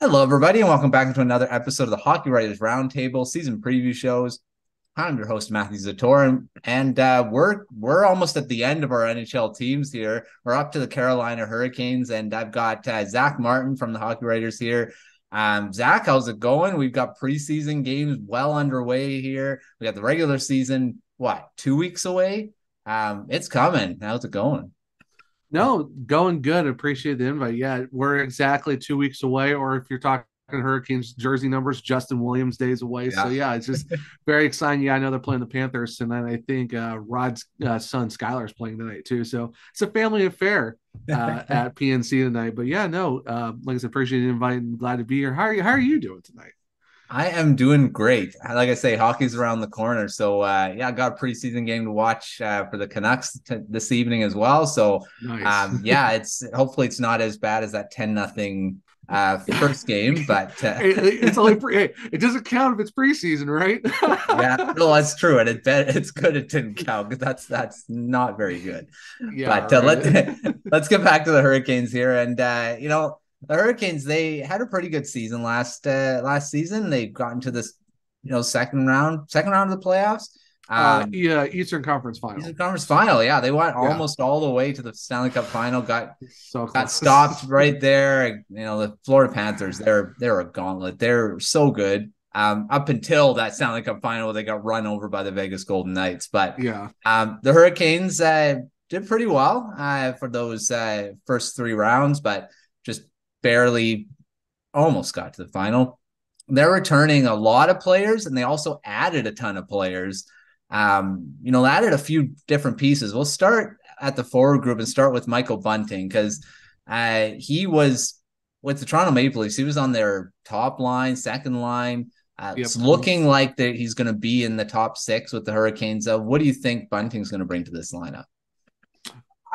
Hello, everybody, and welcome back to another episode of the Hockey Writers Roundtable season preview shows. I'm your host, Matthew Zator, and we're almost at the end of our NHL teams here. We're up to the Carolina Hurricanes, and I've got Zach Martin from the Hockey Writers here. Zach, how's it going? We've got preseason games well underway here. We got the regular season, 2 weeks away? It's coming. How's it going? No, going good. Appreciate the invite. Yeah, we're exactly 2 weeks away, or if you're talking Hurricanes jersey numbers, Justin Williams days away. So Yeah. yeah, it's just very exciting. Yeah, I know they're playing the Panthers tonight. I think Rod's son Skylar is playing tonight too. So it's a family affair at PNC tonight. But yeah, no, like I said, appreciate the invite and glad to be here. How are you doing tonight? I am doing great. Like I say, hockey's around the corner. So, I got a preseason game to watch for the Canucks this evening as well. So, Nice. it's hopefully it's not as bad as that 10-0 first game, but It's only hey, it doesn't count if it's preseason, right? yeah, no, that's true. And it's good it didn't count because that's not very good. Yeah, But right. let's get back to the Hurricanes here. And the Hurricanes, they had a pretty good season last season. They got into this second round of the playoffs. Um, Yeah, Eastern Conference Eastern Final. Conference Final. Yeah, they went Yeah, almost all the way to the Stanley Cup Final. so Got close. stopped right there. The Florida Panthers, they're a gauntlet. They're so good. Up until that Stanley Cup final, they got run over by the Vegas Golden Knights. But Yeah. the Hurricanes did pretty well for those first three rounds, but just barely almost got to the final. They're returning a lot of players, and they also added a ton of players. Added a few different pieces. We'll start at the forward group and start with Michael Bunting because he was with the Toronto Maple Leafs. He was on their top line, second line. It's Yep. looking like that he's going to be in the top six with the Hurricanes. What do you think Bunting's going to bring to this lineup?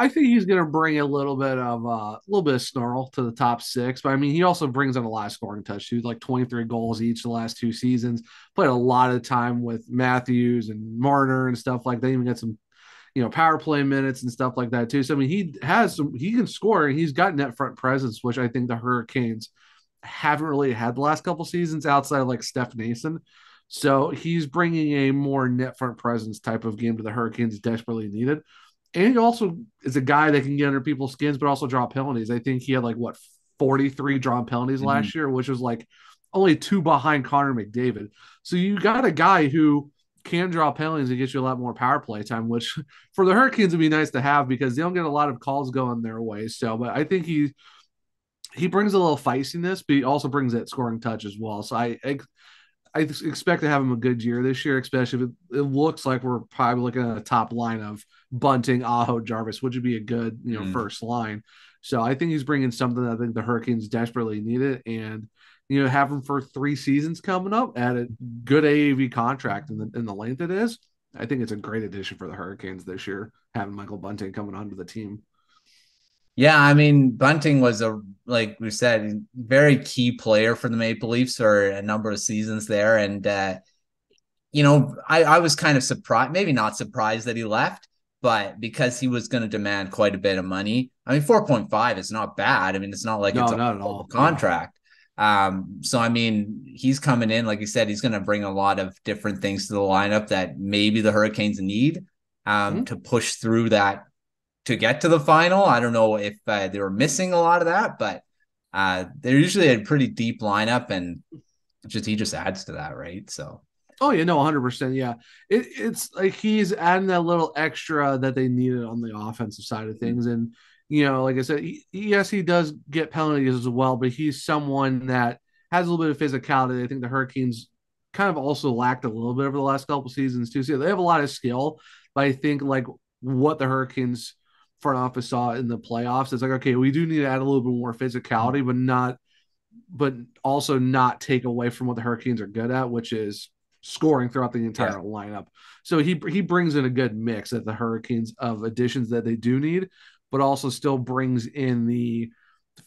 I think he's going to bring a little bit of snarl to the top six, but I mean he also brings in a lot of scoring touch too, like 23 goals each the last two seasons. Played a lot of time with Matthews and Marner and stuff like that. Even got some power play minutes and stuff like that too. So I mean he can score and he's got net front presence, which I think the Hurricanes haven't really had the last couple seasons outside of like Steph Nason. So he's bringing a more net front presence type of game to the Hurricanes desperately needed. And he also is a guy that can get under people's skins, but also draw penalties. I think he had 43 drawn penalties Mm-hmm. last year, which was like only two behind Connor McDavid. So you got a guy who can draw penalties and get you a lot more power play time, which for the Hurricanes would be nice to have because they don't get a lot of calls going their way. So, but I think he brings a little feistiness, but he also brings that scoring touch as well. So I expect to have him a good year this year, especially if it looks like we're probably looking at a top line of Bunting, Aho, Jarvis, which would be a good first line. So I think he's bringing something that I think the Hurricanes desperately needed, and have him for 3 seasons coming up at a good AAV contract and the length it is. I think it's a great addition for the Hurricanes this year, having Michael Bunting coming onto the team. Yeah, I mean, Bunting was like we said, very key player for the Maple Leafs for a number of seasons there. And, I was kind of surprised, maybe not surprised that he left, but because he was going to demand quite a bit of money. I mean, 4.5 is not bad. I mean, it's not like it's No, a not at horrible all. Yeah. contract. So I mean, he's coming in, like you said, he's going to bring a lot of different things to the lineup that maybe the Hurricanes need Mm-hmm. to push through that to get to the final. I don't know if they were missing a lot of that, but they're usually a pretty deep lineup, and he just adds to that, right? So Oh yeah, no, 100%. Yeah, it's like he's adding that little extra that they needed on the offensive side of things, and like I said, yes, he does get penalties as well, but he's someone that has a little bit of physicality. I think the Hurricanes kind of also lacked a little bit over the last couple seasons too. So they have a lot of skill, but I think like what the Hurricanes front office saw in the playoffs is like, okay, we do need to add a little bit more physicality, but also not take away from what the Hurricanes are good at, which is scoring throughout the entire yeah. lineup. So he brings in a good mix at the Hurricanes of additions that they do need, but also still brings in the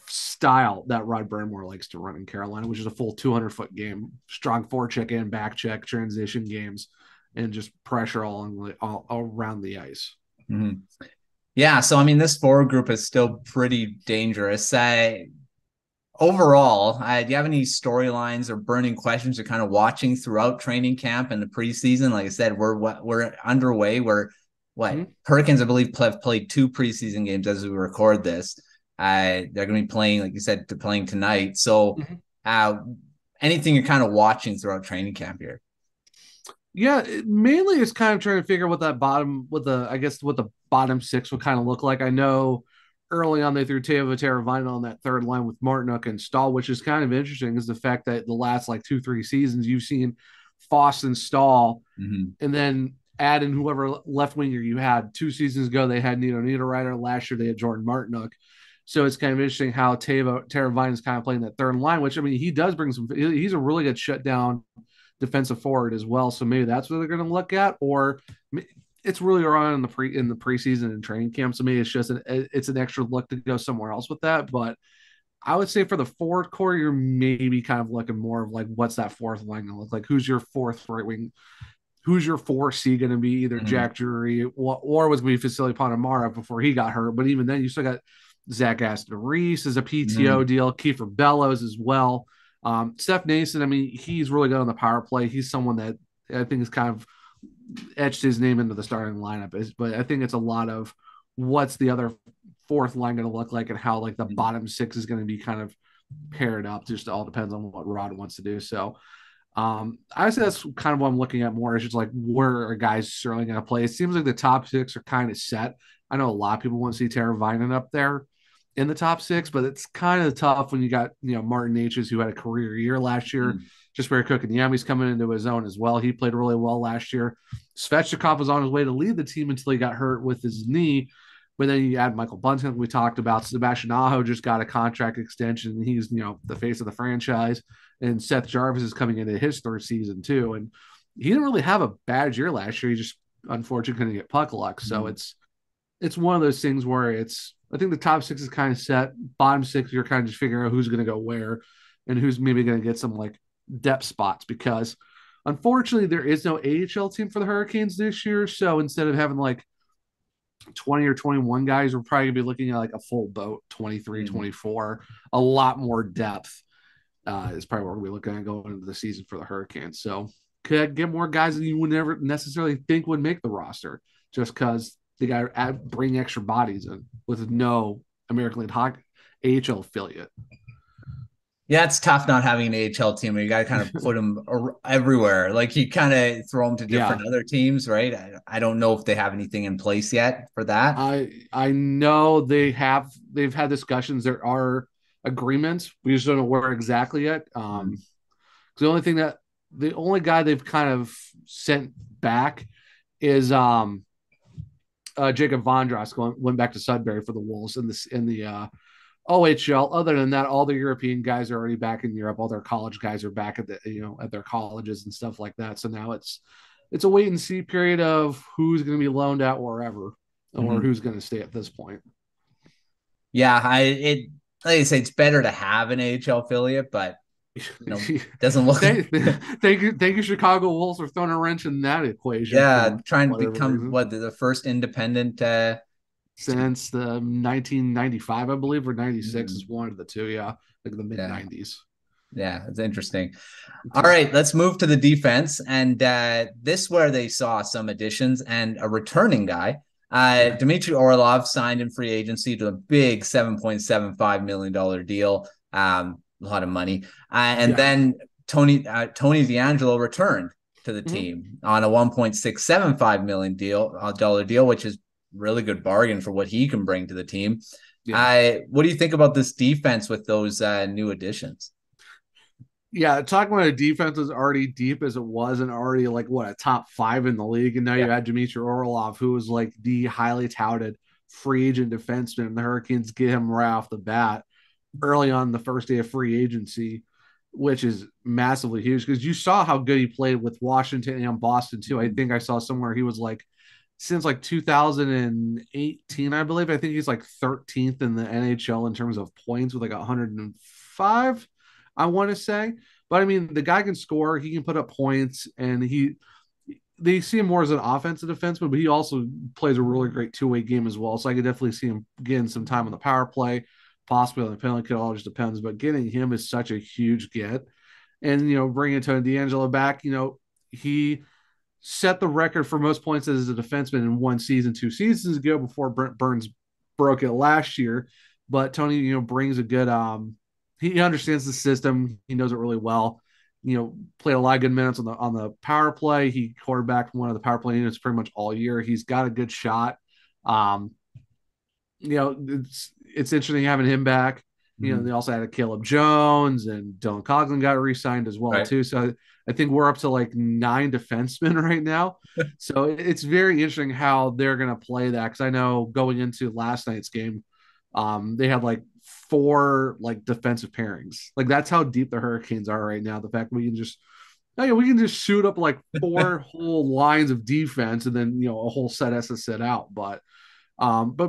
style that Rod Brind'Amour likes to run in Carolina, which is a full 200-foot game, strong forecheck and back check, transition games, and just pressure all around the ice. Mm-hmm. Yeah, so I mean, this forward group is still pretty dangerous. overall, do you have any storylines or burning questions you're kind of watching throughout training camp and the preseason? Like I said, we're underway. Hurricanes, I believe, have played 2 preseason games as we record this. They're going to be playing, like you said, they're playing tonight. So, anything you're kind of watching throughout training camp here? Yeah, mainly it's kind of trying to figure out what the bottom 6 would kind of look like. I know early on they threw Teuvo Teravainen on that third line with Martinook and Stahl, which is kind of interesting, is the fact that the last like 2-3 seasons you've seen Foss and Stahl, and then add in whoever left winger you had. 2 seasons ago they had Nino Niederreiter. Last year they had Jordan Martinook. So it's kind of interesting how Teravainen is kind of playing that third line, which I mean he does bring some. He's a really good shutdown defensive forward as well. So maybe that's what they're going to look at, or it's really around in the preseason and training camp. So maybe it's just it's an extra look to go somewhere else with that. But I would say for the forward core, you're maybe kind of looking more of like, what's that fourth line going to look like? Who's your fourth right wing? Who's your 4C going to be? Either Jack Drury or was going to be Vasily Ponomara before he got hurt. But even then, you still got Zach Aston Reese as a PTO deal, Kiefer Bellows as well. Steph Nason, I mean, he's really good on the power play. He's someone that I think has kind of etched his name into the starting lineup. But I think it's a lot of what's the other fourth line going to look like and how like the bottom 6 is going to be kind of paired up. Just all depends on what Rod wants to do. So I say that's kind of what I'm looking at more. Is just like where are guys certainly going to play. It seems like the top 6 are kind of set. I know a lot of people want to see Teravainen up there in the top 6, but it's kind of tough when you got, Martin H's who had a career year last year. Just where Kochetkov coming into his own as well. He played really well last year. Svechnikov was on his way to lead the team until he got hurt with his knee. But then you add Michael Bunting, we talked about. Sebastian Aho just got a contract extension, and he's, the face of the franchise. And Seth Jarvis is coming into his 3rd season too. And he didn't really have a bad year last year. He just unfortunately couldn't get puck luck. So it's one of those things where I think the top 6 is kind of set. Bottom 6, you're kind of just figuring out who's going to go where and who's maybe going to get some like depth spots, because unfortunately there is no AHL team for the Hurricanes this year. So instead of having like 20 or 21 guys, we're probably going to be looking at like a full boat, 23, 24, a lot more depth is probably what we're looking at going into the season for the Hurricanes. So could get more guys that you would never necessarily think would make the roster just because they got to bring extra bodies in with no American League Hockey AHL affiliate. Yeah, it's tough not having an AHL team. You got to kind of put them everywhere. Like you kind of throw them to different other teams, right? I don't know if they have anything in place yet for that. I know they've had discussions. There are agreements. We just don't know where exactly yet. The only guy they've kind of sent back is Jacob Vondras went back to Sudbury for the Wolves in the OHL. Other than that, all the European guys are already back in Europe. All their college guys are back at at their colleges and stuff like that. So now it's a wait and see period of who's going to be loaned out wherever or who's going to stay at this point. Yeah, like I say, it's better to have an AHL affiliate, but doesn't look. Thank you, Chicago Wolves, for throwing a wrench in that equation. Yeah, trying to become the first independent since the 1995, I believe, or 96 is one of the two. Yeah, like the mid 90s. Yeah, it's interesting. All right, let's move to the defense, and this where they saw some additions and a returning guy. Dmitry Orlov signed in free agency to a big $7.75 million deal. A lot of money. Then Tony DeAngelo returned to the team on a $1.675 million deal, which is really good bargain for what he can bring to the team. What do you think about this defense with those new additions? Yeah, talking about a defense is already deep as it was and already like a top 5 in the league. And now you add Dmitry Orlov, who was like the highly touted free agent defenseman. The Hurricanes get him right off the bat early on the first day of free agency, which is massively huge because you saw how good he played with Washington and Boston too. I think I saw somewhere he was like, since like 2018, I believe. I think he's like 13th in the NHL in terms of points with like 105, I want to say. But I mean, the guy can score, he can put up points, and they see him more as an offensive defenseman, but he also plays a really great two-way game as well. So I could definitely see him getting some time on the power play, possibly on the penalty kill. It all just depends. But getting him is such a huge get. And, bringing Tony DeAngelo back, he set the record for most points as a defenseman in one season 2 seasons ago before Brent Burns broke it last year. But Tony, brings a good he understands the system. He knows it really well. Played a lot of good minutes on the power play. He quarterbacked one of the power play units pretty much all year. He's got a good shot. It's interesting having him back. They also had a Caleb Jones, and Dylan Coughlin got re-signed as well, too. So I think we're up to like 9 defensemen right now. So it's very interesting how they're going to play that, because I know going into last night's game, they had like 4 like defensive pairings. Like, that's how deep the Hurricanes are right now. The fact that we can just shoot up like 4 whole lines of defense, and then a whole set has to sit out. But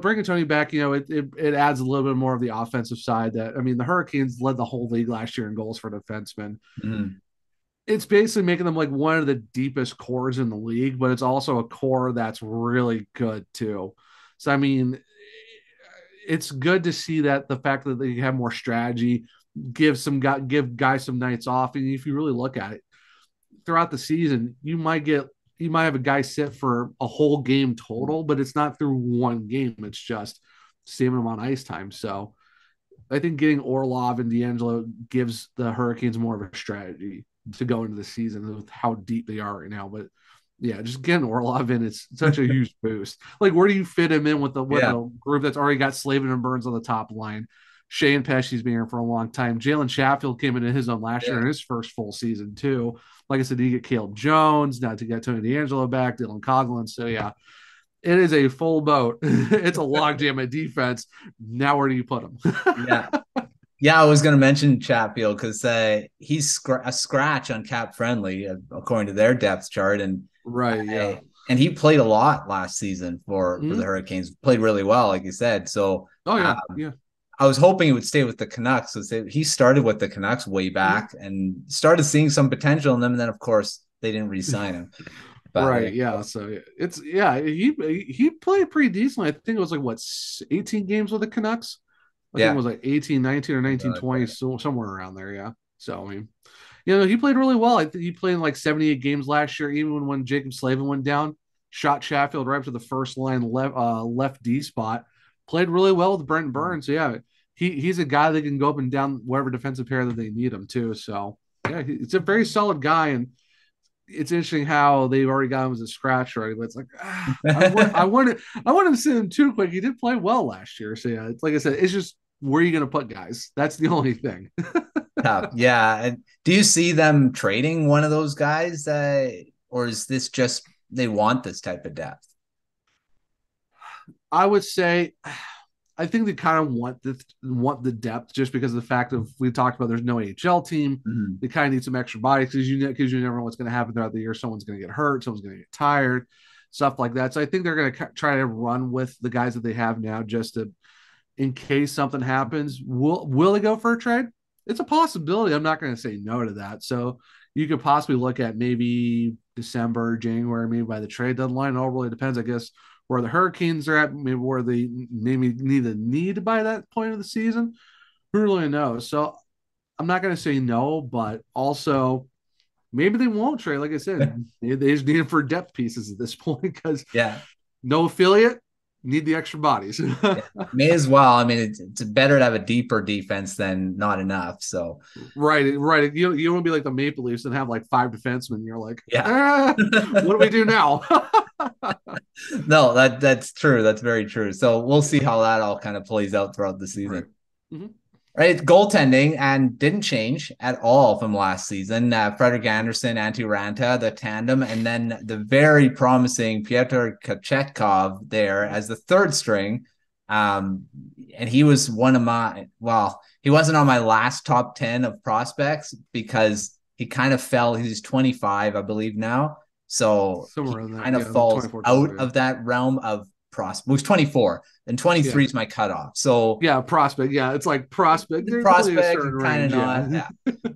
bringing Tony back, it adds a little bit more of the offensive side. That, I mean, the Hurricanes led the whole league last year in goals for defensemen. Mm-hmm. It's basically making them like one of the deepest cores in the league, but it's also a core that's really good too. So, I mean, it's good to see that the fact that they have more strategy, give guys some nights off. And if you really look at it throughout the season, you might have a guy sit for a whole game total, but it's not through one game. It's just saving them on ice time. So I think getting Orlov and DeAngelo gives the Hurricanes more of a strategy to go into the season with how deep they are right now. But yeah, just getting Orlov in, it's such a huge boost. Like, where do you fit him in with the group that's already got Slavin and Burns on the top line? Shea and Pesci's been here for a long time. Jalen Chatfield came into his own last year in his first full season too. Like I said, you get Caleb Jones, now to get Tony DeAngelo back, Dylan Coughlin. So yeah, it is a full boat. It's a logjam at defense. Now where do you put him? Yeah, I was going to mention Chatfield because he's a scratch on Cap Friendly according to their depth chart, and and he played a lot last season for the Hurricanes. Played really well, like you said. So I was hoping he would stay with the Canucks. So he started with the Canucks way back and started seeing some potential in them, and then of course they didn't re-sign him. But, So he played pretty decently. I think it was like 18 games with the Canucks. I think it was like 18, 19 or 19, 20, so somewhere around there. Yeah. So, I mean, he played really well. I think he played in like 78 games last year, even when Jacob Slavin went down, shot Chatfield right up to the first line left D spot, played really well with Brent Burns. So, yeah, he's a guy that can go up and down whatever defensive pair that they need him to. So, yeah, it's a very solid guy. And it's interesting how they've already got him as a scratch already, but it's like, I wanted to see him too quick. He did play well last year. So, yeah, it's like I said, it's just, where are you going to put guys? That's the only thing. Yeah. And do you see them trading one of those guys, or is this just they want this type of depth? I would say, I think they kind of want the depth just because of the fact of we talked about there's no AHL team. Mm-hmm. They kind of need some extra bodies because you never know what's going to happen throughout the year. Someone's going to get hurt, someone's going to get tired, stuff like that. So I think they're going to try to run with the guys that they have now just to. In case something happens, will they go for a trade? It's a possibility. I'm not going to say no to that. So you could possibly look at maybe December, January, maybe by the trade deadline. It all really depends, I guess, where the Hurricanes are at, maybe where they maybe need by that point of the season. Who really knows? So I'm not going to say no, but also maybe they won't trade. Like I said, they just need it for depth pieces at this point because no affiliate. Need the extra bodies. May as well. I mean, it's better to have a deeper defense than not enough. So right. You want to be like the Maple Leafs and have like 5 defensemen. You're like, what do we do now? No, that's true. That's very true. So we'll see how that all kind of plays out throughout the season. Right. Mm-hmm. Right, goaltending and didn't change at all from last season. Frederik Andersen, Antti Raanta, the tandem, and then the very promising Pyotr Kochetkov there as the third string. And he was he wasn't on my last top 10 of prospects because he kind of fell. He's 25, I believe now. So he kind of falls out of that realm of prospect. He was 24 and 23 is my cutoff. So prospect. Yeah, it's like prospect. Kind of not. Yeah.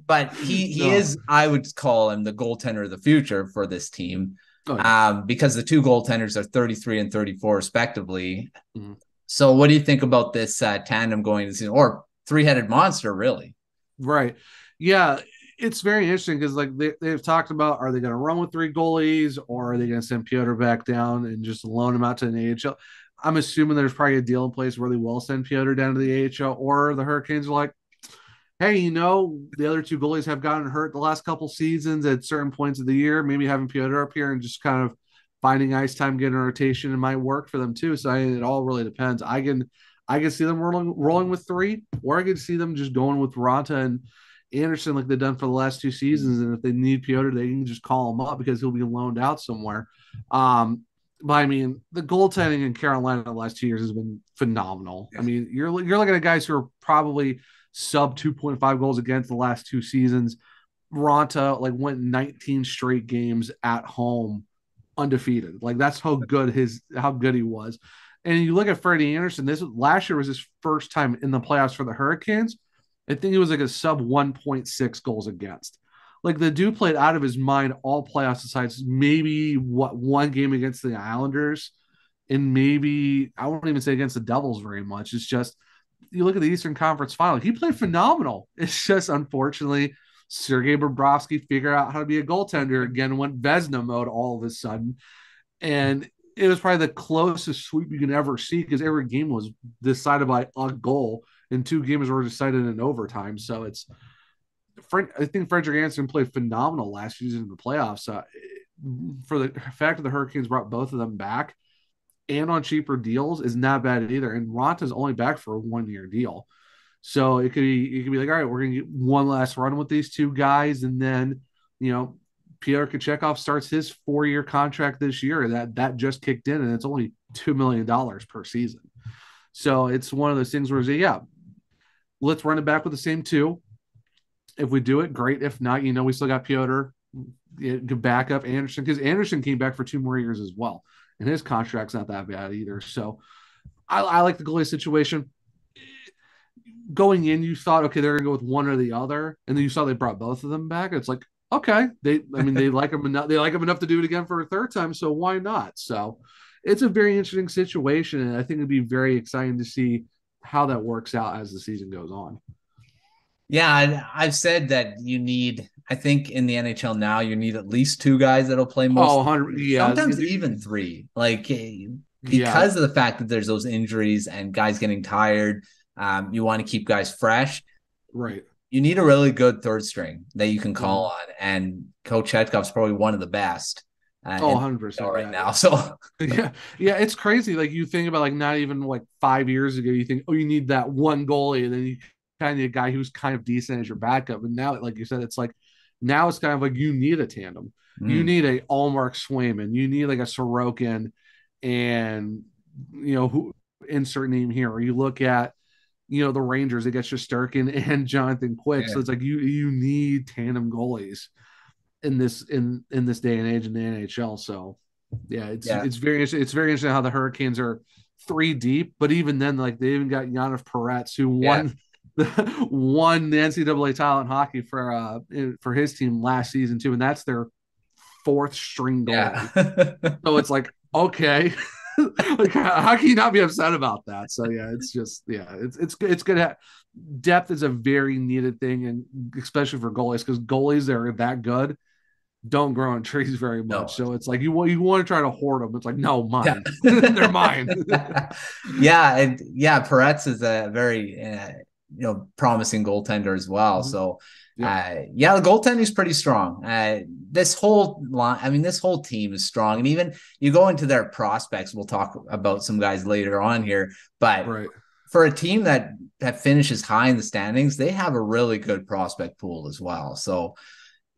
But he is, I would call him the goaltender of the future for this team. Because the two goaltenders are 33 and 34 respectively. Mm-hmm. So what do you think about this tandem going to season, or three-headed monster, really? Right. Yeah. It's very interesting because like they've talked about, are they going to run with three goalies, or are they going to send Pyotr back down and just loan him out to an AHL? I'm assuming there's probably a deal in place where they will send Pyotr down to the AHL, or the Hurricanes are like, hey, the other two goalies have gotten hurt the last couple seasons at certain points of the year. Maybe having Pyotr up here and just kind of finding ice time, getting a rotation, it might work for them too. So it all really depends. I can see them rolling with three, or I can see them just going with Raanta and Andersen like they've done for the last two seasons. And if they need Pyotr, they can just call him up because he'll be loaned out somewhere. But I mean, the goaltending in Carolina the last 2 years has been phenomenal. I mean, you're looking at guys who are probably sub 2.5 goals against the last two seasons. Raanta like went 19 straight games at home undefeated. Like that's how good he was. And you look at Freddie Andersen, this last year was his first time in the playoffs for the Hurricanes. I think it was like a sub 1.6 goals against. Like the dude played out of his mind all playoffs besides maybe one game against the Islanders, and maybe I won't even say against the Devils very much. It's just you look at the Eastern Conference Final, he played phenomenal. It's just unfortunately Sergei Bobrovsky figured out how to be a goaltender again, went Vezina mode all of a sudden, and it was probably the closest sweep you can ever see because every game was decided by a goal, and two games were decided in overtime. So I think Frederik Andersen played phenomenal last season in the playoffs. For the fact that the Hurricanes brought both of them back and on cheaper deals is not bad either. And Raanta's only back for a 1-year deal. So it could be like, all right, we're gonna get one last run with these two guys, and then Pyotr Kochetkov starts his 4-year contract this year. That just kicked in, and it's only $2 million per season. So it's one of those things where let's run it back with the same two. If we do it, great. If not, we still got Pyotr to back up Andersen, because Andersen came back for 2 more years as well, and his contract's not that bad either. So I like the goalie situation. Going in, you thought, okay, they're gonna go with one or the other, and then you saw they brought both of them back. It's like, okay, they like him enough. They like him enough to do it again for a third time, so why not? So it's a very interesting situation, and I think it'd be very exciting to see how that works out as the season goes on. Yeah, I've said that I think in the NHL now, you need at least two guys that'll play most. 100, yeah. Sometimes even three. Like, Yeah. because of the fact that there's those injuries and guys getting tired, you want to keep guys fresh. Right. You need a really good third string that you can call on. And Kochetkov's probably one of the best. 100% right now. So yeah, it's crazy. Like you think about like not even like 5 years ago, you think, oh, you need that one goalie, and then you kind of need a guy who's kind of decent as your backup. And now, like you said, it's like now it's kind of like you need a tandem. You need a Allmark Swayman. You need like a Sorokin, and who insert name here. Or you look at the Rangers, they got Shesterkin and Jonathan Quick. Yeah. So it's like you need tandem goalies in this day and age in the NHL. So it's very interesting. It's very interesting how the Hurricanes are 3 deep, but even then, like they even got Yanov Peretz, who won the NCAA title in hockey for his team last season too, and that's their 4th string goalie. Yeah. So it's like, okay. Like, how can you not be upset about that? So it's just it's good. Depth is a very needed thing, and especially for goalies, because goalies that are that good don't grow on trees very much. No. So it's like you want to try to hoard them. It's like, no, mine. Yeah. They're mine. Peretz is a very promising goaltender as well. Mm-hmm. So the goaltending is pretty strong. This whole line, this whole team is strong, and even you go into their prospects. We'll talk about some guys later on here, but for a team that finishes high in the standings, they have a really good prospect pool as well. So,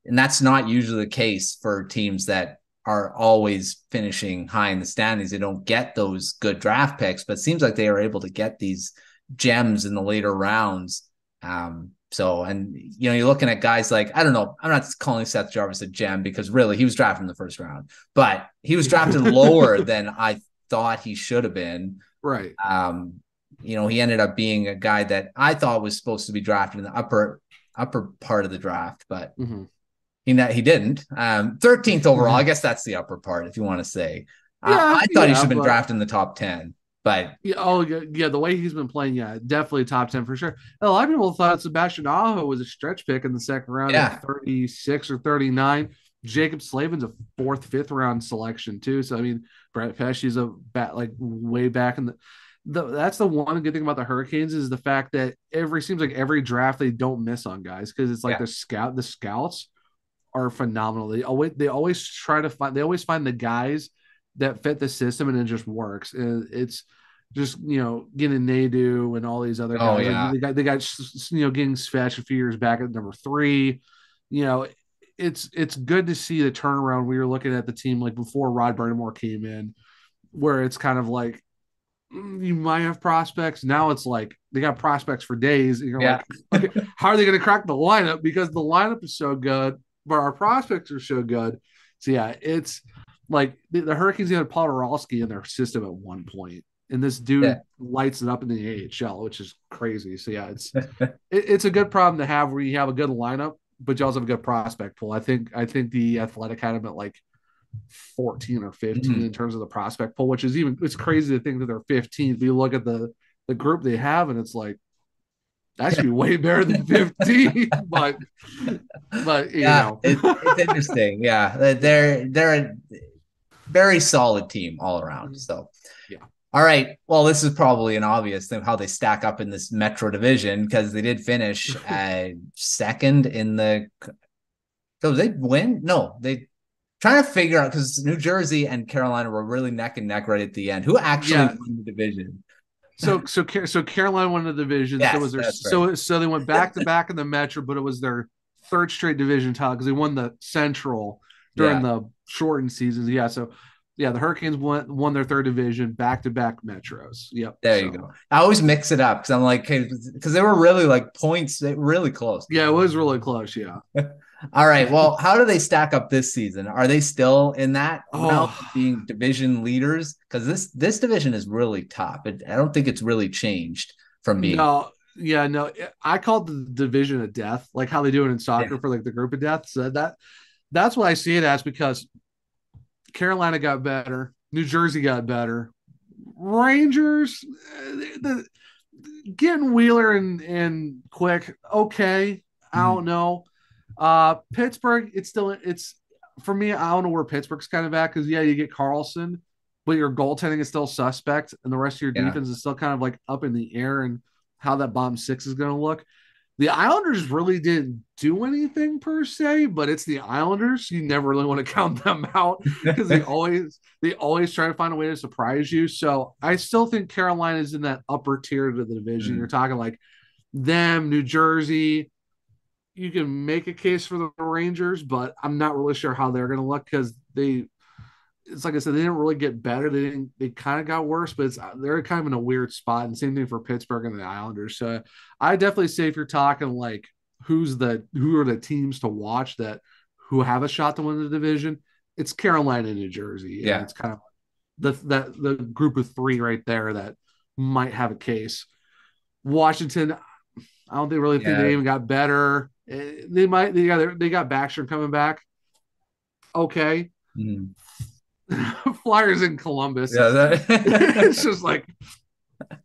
and that's not usually the case for teams that are always finishing high in the standings. They don't get those good draft picks, but it seems like they are able to get these gems in the later rounds. You're looking at guys like, I don't know, I'm not calling Seth Jarvis a gem because really he was drafted in the first round, but he was drafted lower than I thought he should have been. Right. He ended up being a guy that I thought was supposed to be drafted in the upper part of the draft, but he didn't. 13th overall. I guess that's the upper part, if you want to say. I thought he should have been drafted in the top 10. But Yeah, oh yeah, the way he's been playing, yeah, definitely top 10 for sure. And a lot of people thought Sebastian Aho was a stretch pick in the second round at yeah, 36 or 39. Jacob Slavin's a fourth, fifth round selection too. So I mean, Brett Pesce's a bat like way back in that's the one good thing about the Hurricanes is the fact that seems like every draft they don't miss on guys because it's like yeah. the scouts are phenomenal. They always find the guys that fit the system and it just works. And it's just getting Nadu and all these other Oh guys like yeah, they got getting Svetch a few years back at number 3. You know, it's good to see the turnaround. We were looking at the team like before Rod Brind'Amour came in, where it's kind of like you might have prospects. Now it's like they got prospects for days. And you're yeah, like, okay, how are they going to crack the lineup? Because the lineup is so good, but our prospects are so good. So yeah, it's like the Hurricanes had Podorowski in their system at one point, and this dude yeah. lights it up in the AHL, which is crazy. So yeah, it's a good problem to have where you have a good lineup, but you also have a good prospect pool. I think the Athletic had him at like 14 or 15 Mhm. in terms of the prospect pool, which is it's crazy to think that they're 15. If you look at the group they have, and it's like that should be way better than 15. but Yeah, it's interesting. Yeah, they're a very solid team all around. So, yeah, all right. Well, this is probably an obvious thing how they stack up in this Metro division because they did finish second in the. So they win? No, they trying to figure out because New Jersey and Carolina were really neck and neck right at the end. Who actually yeah. won the division? So Carolina won the division. So Yes, was their that's right. so they went back to back in the Metro, but it was their third straight division title because they won the Central during Yeah, the shortened seasons. Yeah, so yeah, the Hurricanes won their third division back to back Metros. Yep. there you So go. I always mix it up because I'm like, because they were really like points, really close. yeah, it was really close. Yeah. All right. Well, how do they stack up this season? Are they still in that realm Oh of being division leaders? Because this division is really tough. I don't think it's really changed from being. no, yeah, no. I called the division of death, like how they do it in Yeah. soccer for like the group of death. So that's what I see it as because Carolina got better, New Jersey got better, Rangers, the getting Wheeler and Quick, okay. I Mhm. don't know. Pittsburgh, it's for me. I don't know where Pittsburgh's kind of at because yeah, you get Carlson, but your goaltending is still suspect, and the rest of your Yeah. defense is still kind of like up in the air and how that bottom 6 is going to look. The Islanders really didn't do anything per se, but it's the Islanders. You never really want to count them out because they always try to find a way to surprise you. So I still think Carolina is in that upper tier of the division. You're Mm. talking like them, New Jersey. You can make a case for the Rangers, but I'm not really sure how they're going to look because it's like I said, they didn't really get better. They kind of got worse, but they're kind of in a weird spot. And same thing for Pittsburgh and the Islanders. So I definitely say if you're talking like who are the teams to watch that who have a shot to win the division, it's Carolina and New Jersey, and Yeah. it's kind of the group of 3 right there that might have a case. Washington, I don't think really think Yeah. they even got better. They got Backstrom coming back. Okay, Mm. Flyers in Columbus. Yeah. It's just like,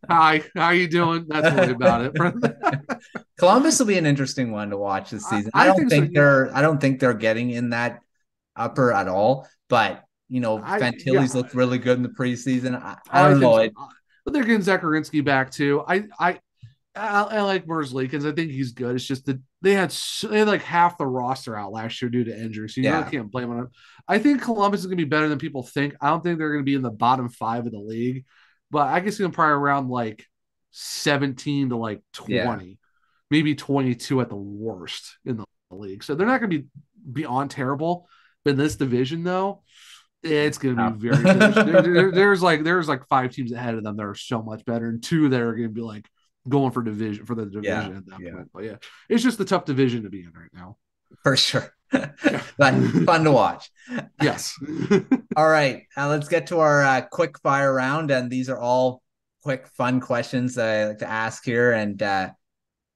hi, how you doing? That's really about it. Columbus will be an interesting one to watch this season. I think so. Yeah, I don't think they're getting in that upper at all. But Fantilli's yeah, looked really good in the preseason. I I don't think know. so. But they're getting Zacharinsky back too. I like Mersley because I think he's good. It's just that they had like half the roster out last year due to injury, so you really Yeah. can't blame them. I think Columbus is going to be better than people think. I don't think they're going to be in the bottom 5 of the league, but I guess they're probably around like 17 to like Yeah. 20, maybe 22 at the worst in the league. So they're not going to be beyond terrible. But in this division, though, it's going to be No. very good. There's like 5 teams ahead of them that are so much better, and 2 that are going to be like going for the Yeah. division at that Yeah. point. But yeah, it's just a tough division to be in right now. For sure. Yeah. But fun to watch. Yes. All right. Let's get to our quick fire round. And these are all quick, fun questions that I like to ask here. And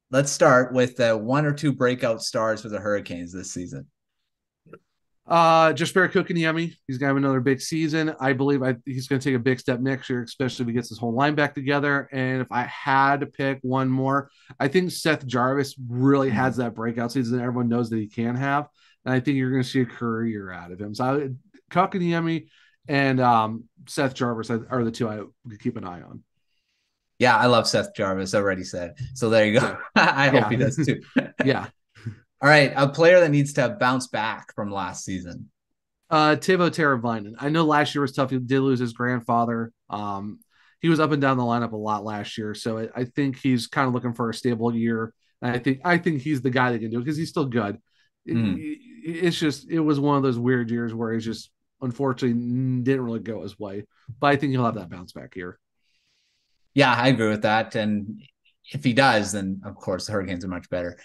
let's start with 1 or 2 breakout stars for the Hurricanes this season. Just Barry Kochetkov. He's gonna have another big season. I believe he's gonna take a big step next year, especially if he gets his whole line back together. And if I had to pick one more, I think Seth Jarvis really has that breakout season that everyone knows that he can have. And I think you're gonna see a career out of him. So Kochetkov and Seth Jarvis are the two I would keep an eye on. Yeah, I love Seth Jarvis, already said. So there you go. Yeah. I hope Yeah. he does too. Yeah. All right, a player that needs to bounce back from last season. Teuvo Teravainen. I know last year was tough. He did lose his grandfather. He was up and down the lineup a lot last year, so I think he's kind of looking for a stable year. And I think he's the guy that can do it because he's still good. It's just it was one of those weird years where he's just unfortunately didn't really go his way. But I think he'll have that bounce back year. Yeah, I agree with that. And if he does, then of course the Hurricanes are much better.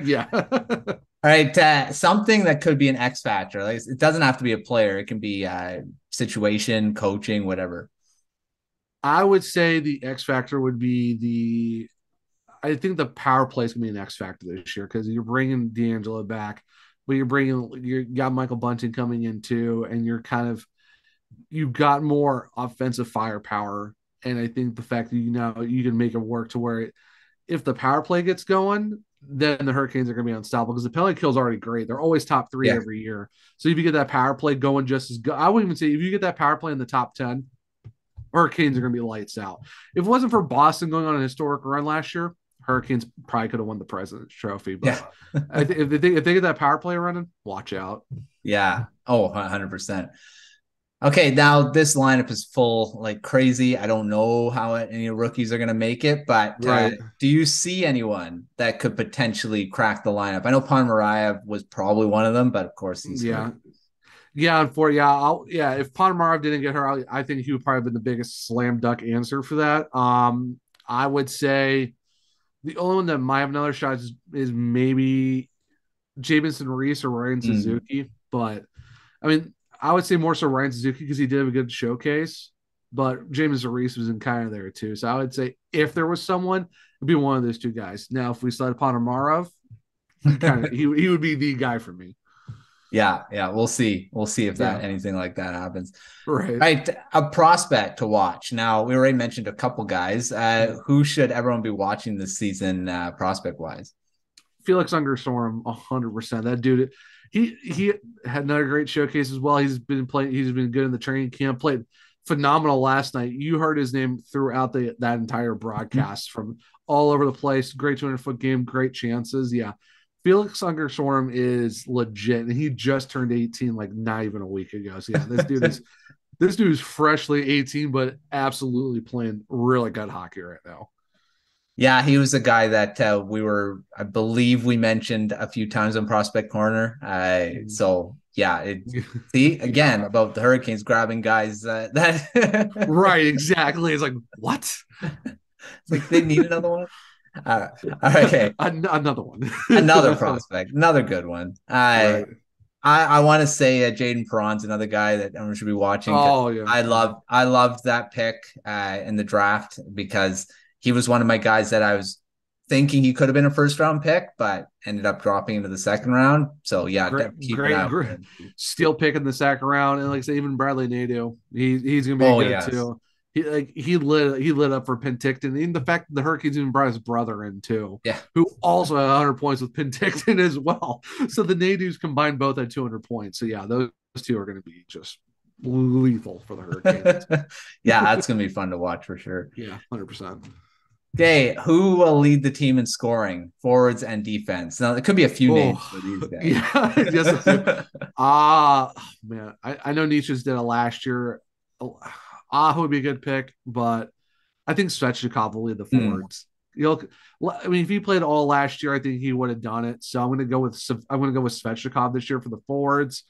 Yeah. All right, something that could be an X factor. Like it doesn't have to be a player; it can be situation, coaching, whatever. I would say the X factor would be I think the power play is going to be an X factor this year because you're bringing D'Angelo back, but you got Michael Bunting coming in too, and you've got more offensive firepower. And I think the fact that you can make it work to where if the power play gets going, then the Hurricanes are going to be unstoppable because the penalty kill is already great. They're always top three every year. So if you get that power play going just as good, I wouldn't even say if you get that power play in the top 10, Hurricanes are going to be lights out. If it wasn't for Boston going on a historic run last year, Hurricanes probably could have won the President's Trophy. But if they get that power play running, watch out. Yeah. Oh, 100%. Okay, now this lineup is full like crazy. I don't know how any rookies are going to make it, but do you see anyone that could potentially crack the lineup? I know Ponomarev was probably one of them, but of course he's hurt. If Ponomarev didn't get her, I think he would probably have been the biggest slam dunk answer for that. I would say the only one that might have another shot is maybe Jamison Reese or Ryan Suzuki, but I mean, I would say more so Ryan Suzuki because he did have a good showcase, but Jamison Reese was in kind of there too. So I would say if there was someone, it'd be one of those two guys. Now, if we started Ponomarev, he would be the guy for me. Yeah, we'll see. We'll see if anything like that happens. Right. A prospect to watch. Now, we already mentioned a couple guys. Who should everyone be watching this season, prospect-wise? Felix Ungerstrom, 100%. That dude, he had another great showcase as well. He's been good in the training camp. Played phenomenal last night. You heard his name throughout that entire broadcast from all over the place. Great 200-foot game, great chances. Yeah. Felix Ungerstrom is legit, and he just turned 18 like not even a week ago. So yeah, this dude is freshly 18, but absolutely playing really good hockey right now. Yeah, he was a guy that I believe we mentioned a few times on Prospect Corner. See again about the Hurricanes grabbing guys that right, exactly. It's like what? It's like they need another one. Okay, another one, another prospect, another good one. I want to say Jaden Perron's another guy that everyone should be watching. Oh yeah, I loved that pick in the draft because he was one of my guys that I was thinking he could have been a first round pick, but ended up dropping into the second round. So yeah, great. Still picking the second round, and like I say, even Bradley Nadeau, he's gonna be good too. He lit up for Penticton. And the fact that the Hurricanes even brought his brother in too, who also had 100 points with Penticton as well. So the Nadeaus combined both at 200 points. So yeah, those two are going to be just lethal for the Hurricanes. Yeah, that's going to be fun to watch for sure. Yeah, 100%. Okay, who will lead the team in scoring, forwards and defense? Now, it could be a few names for these guys. Yeah, yes. Man, I know Nietzsche's did it last year. Aho would be a good pick, but I think Svechnikov will lead the forwards. I mean, if he played all last year, I think he would have done it. So I'm going to go with Svechnikov this year for the forwards.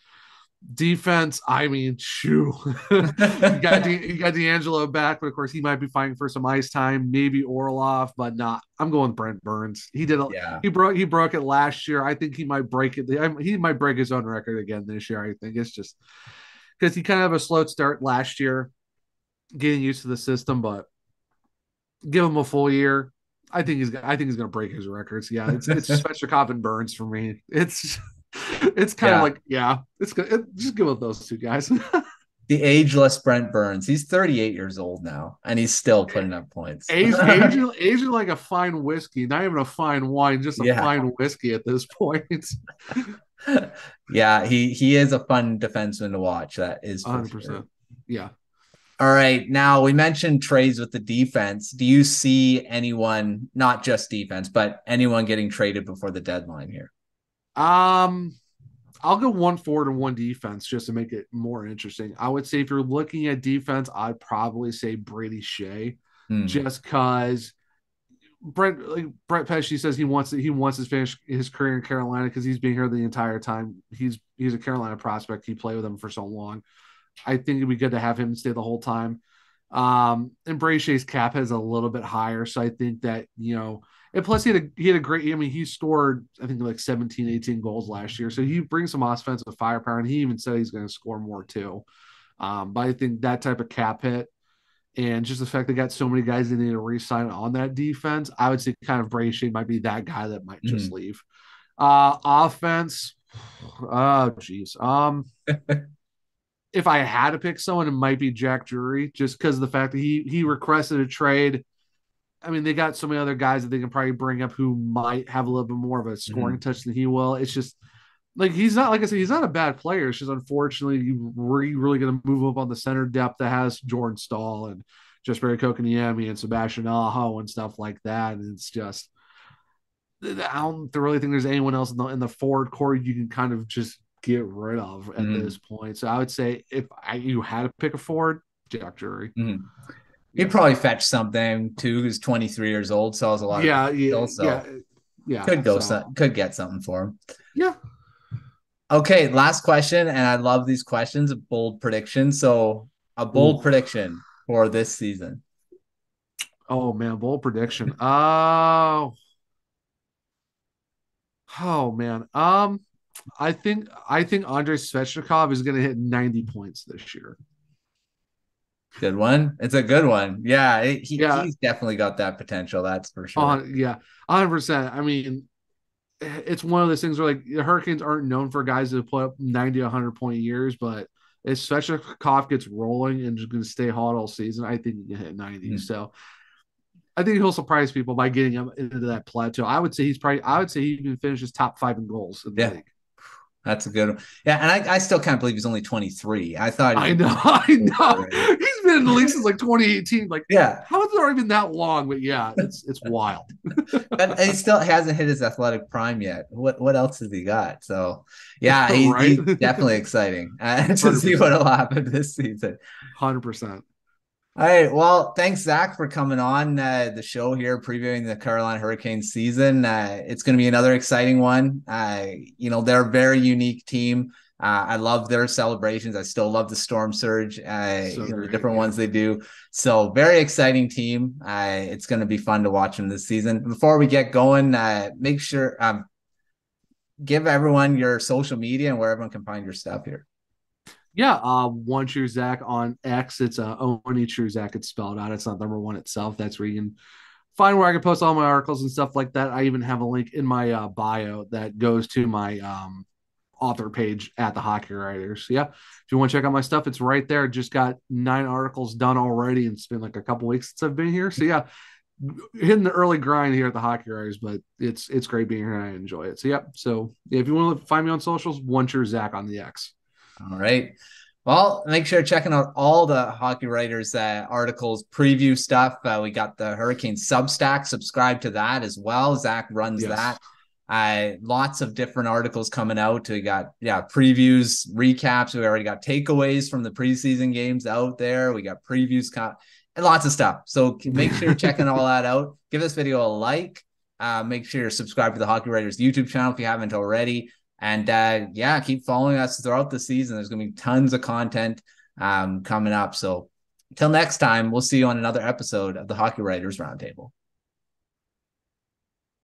Defense, I mean, shoo. you got D'Angelo back, but of course he might be fighting for some ice time. Maybe Orlov, but not. I'm going Brent Burns. He did. He broke it last year. I think he might break it. He might break his own record again this year. I think it's just because he kind of had a slow start last year, getting used to the system. But give him a full year. I think he's going to break his records. Yeah, it's Svechnikov and Burns for me. It's kind of Yeah. like, yeah, it's good. Just go with those two guys. The ageless Brent Burns. He's 38 years old now, and he's still putting up points. Aging like a fine whiskey, not even a fine wine, just a Yeah. fine whiskey at this point. Yeah, he is a fun defenseman to watch. That is for sure. 100%. Yeah. All right. Now we mentioned trades with the defense. Do you see anyone, not just defense, but anyone getting traded before the deadline here? Um, I'll go one forward and one defense just to make it more interesting. I would say if you're looking at defense, I'd probably say Brady Shea, Hmm. just because Brett Pesci says he wants to finish his career in Carolina because he's been here the entire time. He's a Carolina prospect. He played with them for so long. I think it'd be good to have him stay the whole time. And Brady Shea's cap is a little bit higher, so I think that and plus he had a great. I mean, he scored I think like 17, 18 goals last year, so he brings some offensive firepower, and he even said he's going to score more too. But I think that type of cap hit and just the fact they got so many guys they need to re-sign on that defense, I would say kind of Brady Shea might be that guy that might just Hmm. leave. Offense, oh geez. If I had to pick someone, it might be Jack Drury, just because of the fact that he requested a trade. I mean, they got so many other guys that they can probably bring up who might have a little bit more of a scoring Hmm. touch than he will. It's just like he's not, like I said, he's not a bad player. It's just unfortunately you really going to move up on the center depth that has Jordan Stahl and Jesperi Kotkaniemi and Sebastian Aho and stuff like that. And it's just I don't really think there's anyone else in the forward core you can kind of just get rid of at Hmm. this point. So I would say if you had to pick a forward, Jack Drury. Hmm. He'd Yeah. probably fetch something too. He's 23 years old, so has a lot of Yeah, yeah, potential. yeah, So yeah. So could get something for him. yeah. Okay, last question, and I love these questions, a bold prediction. So a Ooh. bold prediction for this season. Oh man, bold prediction. Oh man. I think Andrei Svechnikov is going to hit 90 points this year. Good one. It's a good one. Yeah, Yeah. he's definitely got that potential. That's for sure. Yeah. 100%. I mean, it's one of those things where like the Hurricanes aren't known for guys that put up 90, 100 point years, but if Svechnikov gets rolling and just going to stay hot all season, I think he can hit 90. Mhm. So I think he'll surprise people by getting him into that plateau. I would say he even finishes top 5 in goals in the Yeah, league. that's a good one. Yeah, and I still can't believe he's only 23. I thought he I was know, I know. older. He's been in the league since like 2018. Like, Yeah, how is it already been that long? But yeah, it's wild. but he still hasn't hit his athletic prime yet. What else has he got? So yeah, Right? he's definitely exciting to see 100%. what'll happen this season. 100%. All right. Well, thanks, Zach, for coming on the show here, previewing the Carolina Hurricanes season. It's going to be another exciting one. They're a very unique team. I love their celebrations. I still love the Storm Surge, So the great. different Yeah. ones they do. So, very exciting team. It's going to be fun to watch them this season. Before we get going, make sure give everyone your social media and where everyone can find your stuff here. Yeah. One True Zach on X. It's only True Zach. It's spelled out. It's not number one itself. That's where you can find where I can post all my articles and stuff like that. I even have a link in my bio that goes to my author page at the Hockey Writers. So yeah, if you want to check out my stuff, it's right there. Just got 9 articles done already, and it's been like a couple weeks since I've been here. So yeah, hitting the early grind here at the Hockey Writers, but it's great being here and I enjoy it. So yeah, so if you want to find me on socials, One True Zach on the X. All right. Well, make sure checking out all the Hockey Writers articles, preview stuff. We got the Hurricane Substack. Subscribe to that as well. Zach runs Yes. that. Lots of different articles coming out. We got previews, recaps. We already got takeaways from the preseason games out there. We got previews and lots of stuff. So make sure you're checking all that out. Give this video a like. Make sure you're subscribed to the Hockey Writers YouTube channel if you haven't already. And keep following us throughout the season. There's going to be tons of content coming up. So until next time, we'll see you on another episode of the Hockey Writers Roundtable.